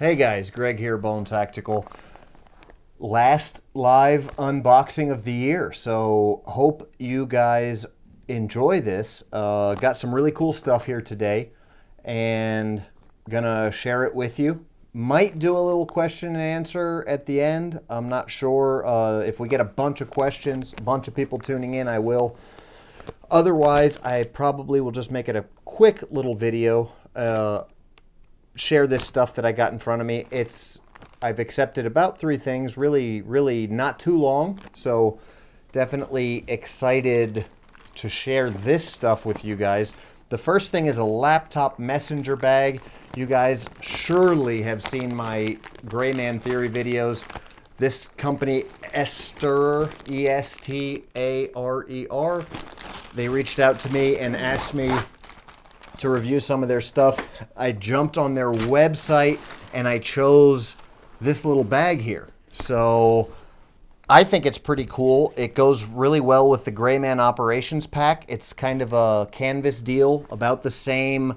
Hey guys, Greg here, Bone Tactical. Last live unboxing of the year, so hope you guys enjoy this. Got some really cool stuff here today, and gonna share it with you. Might do a little question and answer at the end. I'm not sure if we get a bunch of questions, a bunch of people tuning in, I will. Otherwise, I probably will just make it a quick little video. Share this stuff that I got in front of me. I've accepted about 3 things, really not too long. So definitely excited to share this stuff with you guys. The first thing is a laptop messenger bag. You guys surely have seen my Gray Man Theory videos. This company, Estarer, Estarer, they reached out to me and asked me to review some of their stuff. I jumped on their website and I chose this little bag here. So I think it's pretty cool. It goes really well with the Gray Man Operations Pack. It's kind of a canvas deal, about the same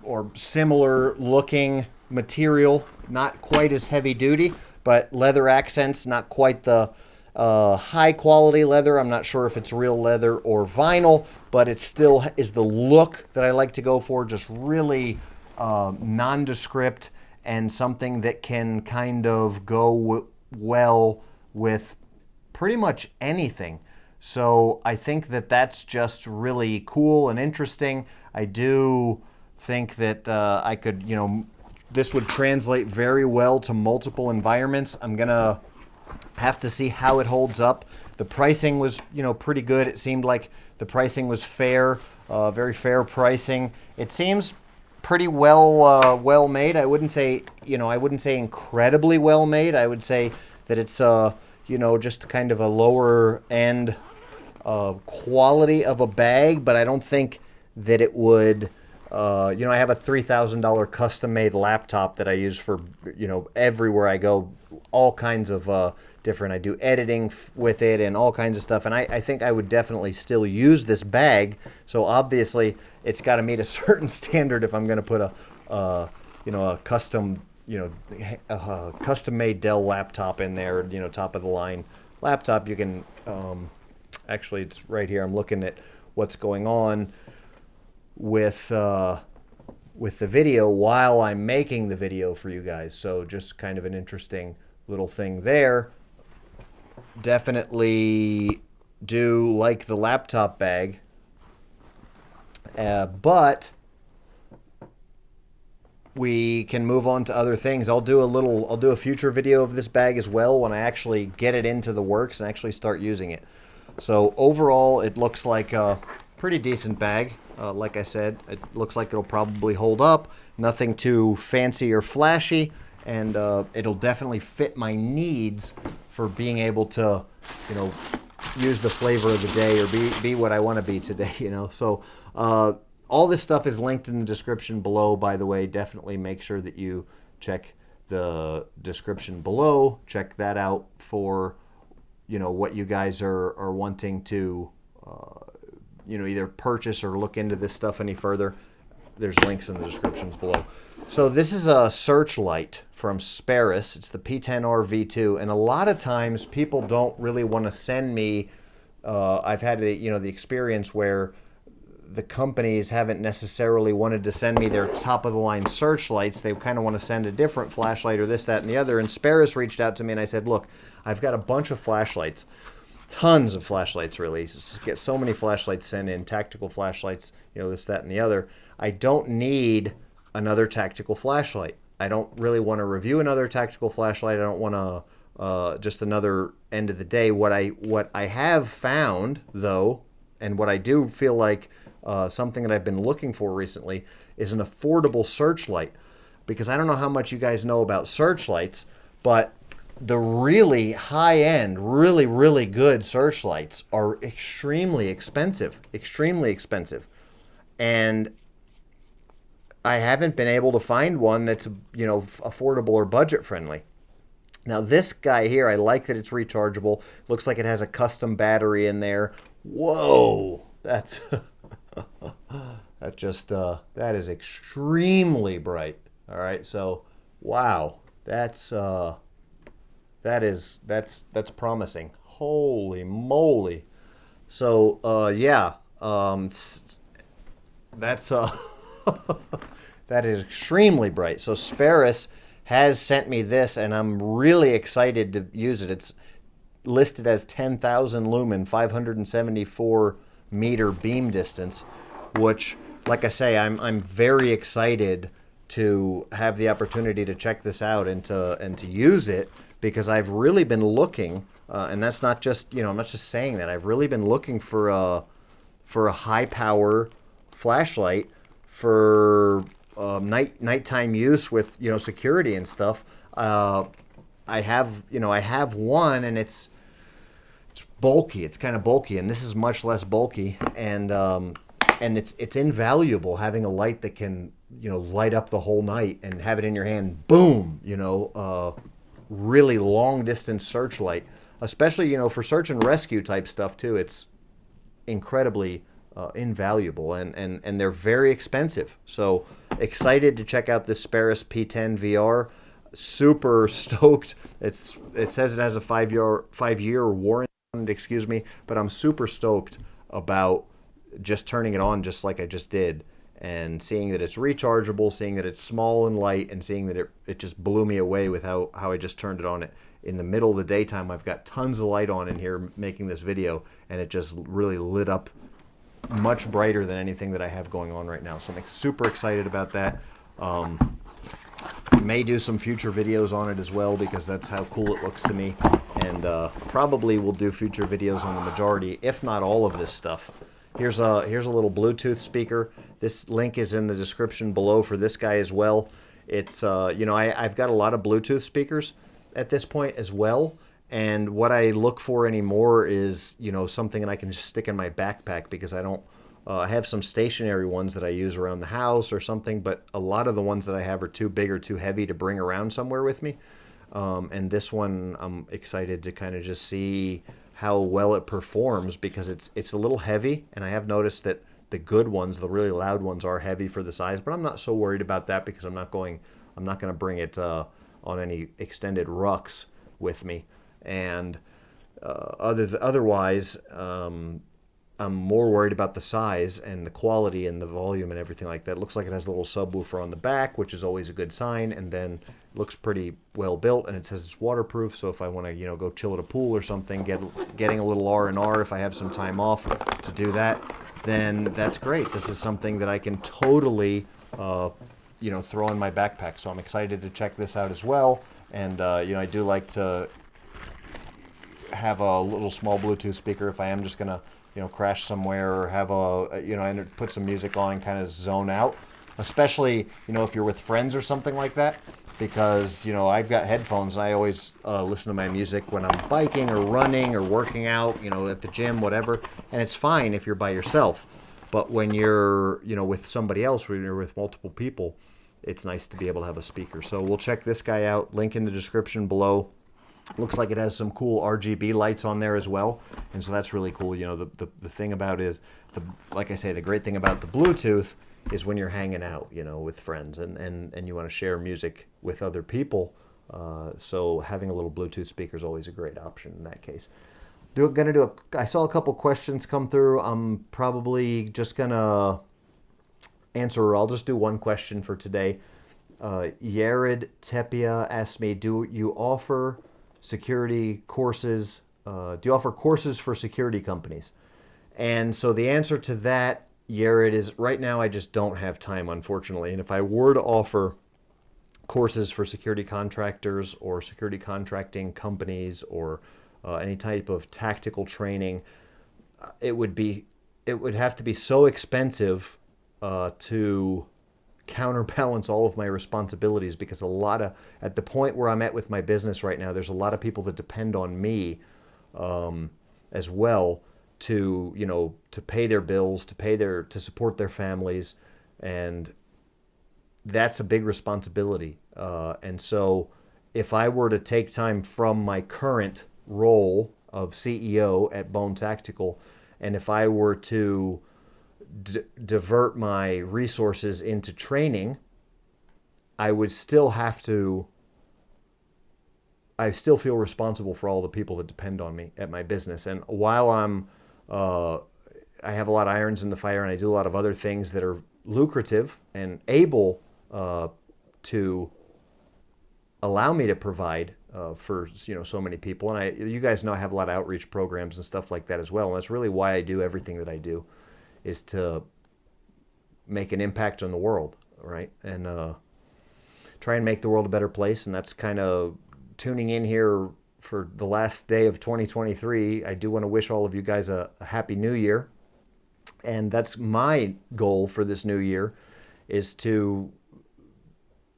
or similar looking material, not quite as heavy duty, but leather accents, not quite the high quality leather. I'm not sure if it's real leather or vinyl, but it still is the look that I like to go for, just really nondescript and something that can kind of go well with pretty much anything. So I think that that's just really cool and interesting. I do think that I could, this would translate very well to multiple environments. I'm gonna have to see how it holds up. The pricing was, pretty good. It seemed like the pricing was fair, very fair pricing. It seems pretty well made. I wouldn't say, incredibly well made. I would say that it's, just kind of a lower end quality of a bag, but I don't think that it would. I have a $3,000 custom-made laptop that I use for, everywhere I go, all kinds of different. I do editing with it and all kinds of stuff, and I think I would definitely still use this bag. So obviously, it's got to meet a certain standard if I'm going to put a custom, custom-made Dell laptop in there, top of the line laptop. You can actually, it's right here. I'm looking at what's going on with the video while I'm making the video for you guys. So just kind of an interesting little thing there. Definitely do like the laptop bag, but we can move on to other things. I'll do a future video of this bag as well when I actually get it into the works and actually start using it. So overall, it looks like a pretty decent bag. Like I said, it looks like it'll probably hold up. Nothing too fancy or flashy, and it'll definitely fit my needs for being able to, use the flavor of the day or be what I want to be today, So all this stuff is linked in the description below, by the way. Definitely make sure that you check the description below. Check that out for, what you guys are wanting to either purchase or look into this stuff any further. There's links in the descriptions below. So this is a Searchlight from Sparus. It's the P10R V2, and a lot of times people don't really want to send me. I've had the experience where the companies haven't necessarily wanted to send me their top of the line Searchlights. They kind of want to send a different flashlight or this, that, and the other. And Sparus reached out to me, and I said, look, I've got a bunch of flashlights. Tons of flashlights, really. Get so many flashlights sent in, tactical flashlights, this, that, and the other. I don't need another tactical flashlight. I don't really want to review another tactical flashlight. I don't want to just another end of the day. What I have found, though, and what I do feel like something that I've been looking for recently is an affordable Searchlight. Because I don't know how much you guys know about Searchlights, but the really high-end, really good Searchlights are extremely expensive. And I haven't been able to find one that's, affordable or budget-friendly. Now, this guy here, I like that it's rechargeable. Looks like it has a custom battery in there. Whoa! That's... that is extremely bright. All right, so Wow, that's promising. Holy moly! So yeah, that's that is extremely bright. So Sparus has sent me this, and I'm really excited to use it. It's listed as 10,000 lumen, 574 meter beam distance, which, like I say, I'm very excited to have the opportunity to check this out and to use it because I've really been looking, and that's not just I'm not just saying that. I've really been looking for a high power flashlight for nighttime use with security and stuff. I have one, and it's bulky. It's kind of bulky, and this is much less bulky, and it's invaluable having a light that can light up the whole night and have it in your hand. Boom, really long distance searchlight, especially for search and rescue type stuff too. It's incredibly invaluable, and they're very expensive. So excited to check out this Sparus P10 VR. Super stoked. It says it has a 5-year warranty, excuse me, but I'm super stoked about just turning it on just like I just did and seeing that it's rechargeable, seeing that it's small and light, and seeing that it just blew me away with how I just turned it on. It in the middle of the daytime. I've got tons of light on in here making this video, and it just really lit up much brighter than anything that I have going on right now. So I'm super excited about that. May do some future videos on it as well because that's how cool it looks to me, and probably will do future videos on the majority, if not all of this stuff. Here's a little Bluetooth speaker. This link is in the description below for this guy as well. It's I've got a lot of Bluetooth speakers at this point as well, and what I look for anymore is something that I can just stick in my backpack because I have some stationary ones that I use around the house or something, but a lot of the ones that I have are too big or too heavy to bring around somewhere with me. And this one I'm excited to kind of just see how well it performs because it's a little heavy, and I have noticed that the good ones, the really loud ones, are heavy for the size, but I'm not so worried about that because I'm not going to bring it on any extended rucks with me. And otherwise, I'm more worried about the size and the quality and the volume and everything like that. It looks like it has a little subwoofer on the back, which is always a good sign, and then it looks pretty well built, and it says it's waterproof, so if I want to go chill at a pool or something, getting a little R&R if I have some time off to do that, then that's great. This is something that I can totally throw in my backpack. So I'm excited to check this out as well. And I do like to have a little small Bluetooth speaker if I am just gonna crash somewhere or have and put some music on and kind of zone out, especially if you're with friends or something like that, because I've got headphones and I always listen to my music when I'm biking or running or working out, at the gym, whatever, and it's fine if you're by yourself. But when you're with somebody else, when you're with multiple people, it's nice to be able to have a speaker. So we'll check this guy out. Link in the description below. Looks like it has some cool RGB lights on there as well, and so that's really cool. The thing about is, like I say, the great thing about the Bluetooth is when you're hanging out, with friends and you want to share music with other people. So having a little Bluetooth speaker is always a great option in that case. I saw a couple questions come through. I'm probably just gonna answer. I'll just do one question for today. Yared Tepia asked me, do you offer courses for security companies? And so the answer to that, Yared, is right now I just don't have time, unfortunately. And if I were to offer courses for security contractors or security contracting companies or any type of tactical training, it would have to be so expensive to counterbalance all of my responsibilities, because at the point where I'm at with my business right now, there's a lot of people that depend on me as well to pay their bills, to support their families, and that's a big responsibility. And so if I were to take time from my current role of CEO at Bone Tactical, and if I were to divert my resources into training, I would still have to, I still feel responsible for all the people that depend on me at my business. And while uh, I have a lot of irons in the fire and I do a lot of other things that are lucrative and able to allow me to provide for so many people. And you guys know I have a lot of outreach programs and stuff like that as well. And that's really why I do everything that I do, is to make an impact on the world, right? And try and make the world a better place. And that's kind of tuning in here for the last day of 2023. I do want to wish all of you guys a happy new year. And that's my goal for this new year, is to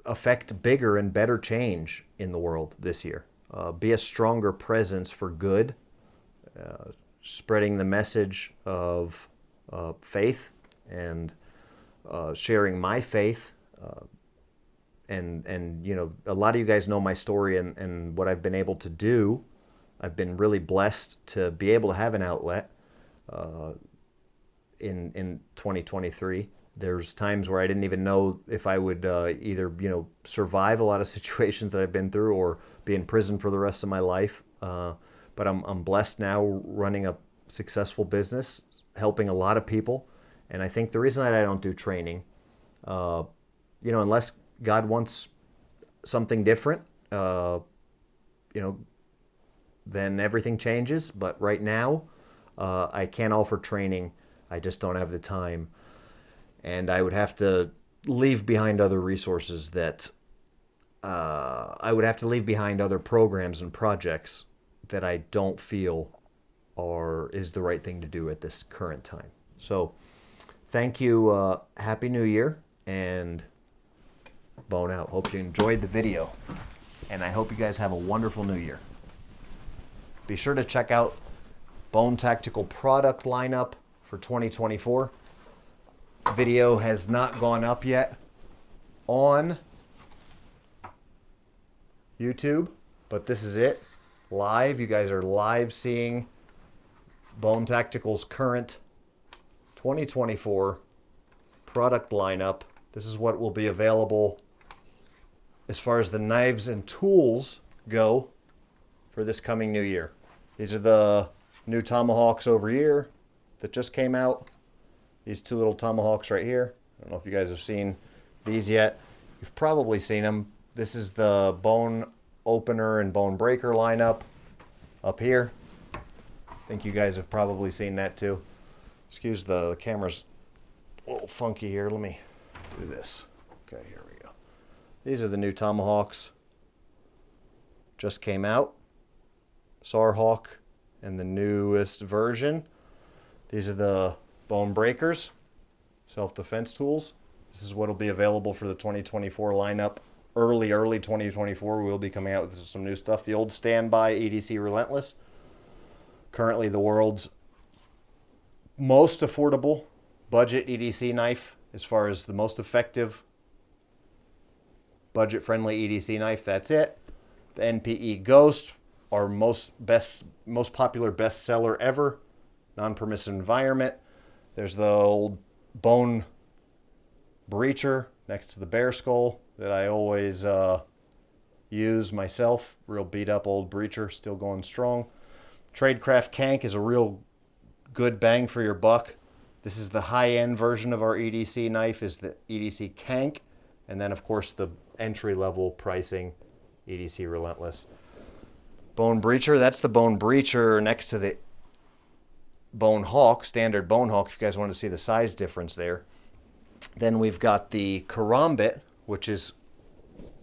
affect bigger and better change in the world this year. Be a stronger presence for good, spreading the message of faith and sharing my faith. And a lot of you guys know my story and what I've been able to do. I've been really blessed to be able to have an outlet in 2023. There's times where I didn't even know if I would either survive a lot of situations that I've been through or be in prison for the rest of my life. But I'm blessed now, running a successful business, helping a lot of people. And I think the reason that I don't do training, unless God wants something different, then everything changes. But right now, I can't offer training. I just don't have the time. And I would have to leave behind other resources that I would have to leave behind other programs and projects that I don't feel is the right thing to do at this current time. So thank you. Happy New Year, and Bone out. Hope you enjoyed the video, and I hope you guys have a wonderful new year. Be sure to check out Bone Tactical product lineup for 2024. Video has not gone up yet on YouTube, but this is it live. You guys are live seeing Bone Tactical's current 2024 product lineup. This is what will be available as far as the knives and tools go for this coming new year. These are the new tomahawks over here that just came out. These two little tomahawks right here. I don't know if you guys have seen these yet. You've probably seen them. This is the bone opener and bone breaker lineup up here. I think you guys have probably seen that too. Excuse the camera's a little funky here. Let me do this. Okay, here we go. These are the new tomahawks. Just came out. Sarhawk and the newest version. These are the bone breakers, self-defense tools. This is what will be available for the 2024 lineup. Early 2024, we'll be coming out with some new stuff. The old standby EDC Relentless. Currently the world's most affordable budget EDC knife, as far as the most effective budget-friendly EDC knife. That's it. The NPE Ghost, our most popular bestseller ever. Non-permissive environment. There's the old bone breacher next to the bear skull that I always use myself. Real beat up old breacher, still going strong. Tradecraft Kank is a real good bang for your buck. This is the high-end version of our EDC knife, is the EDC Kank. And then, of course, the entry-level pricing EDC Relentless. Bone breacher, that's the bone breacher next to the Bone Hawk, standard Bone Hawk, if you guys want to see the size difference there. Then we've got the Karambit, which is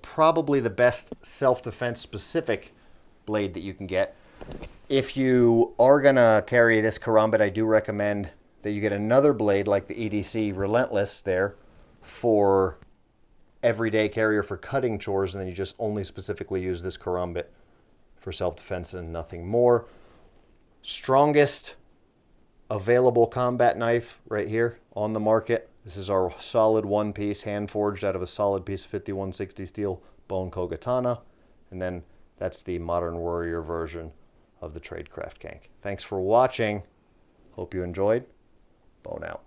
probably the best self-defense specific blade that you can get. If you are going to carry this Karambit, I do recommend that you get another blade like the EDC Relentless there for everyday carrier for cutting chores, and then you just only specifically use this Karambit for self-defense and nothing more. Strongest available combat knife right here on the market. This is our solid one piece, hand forged out of a solid piece of 5160 steel bone Kogatana. And then that's the Modern Warrior version of the Tradecraft Kank. Thanks for watching. Hope you enjoyed. Bone out.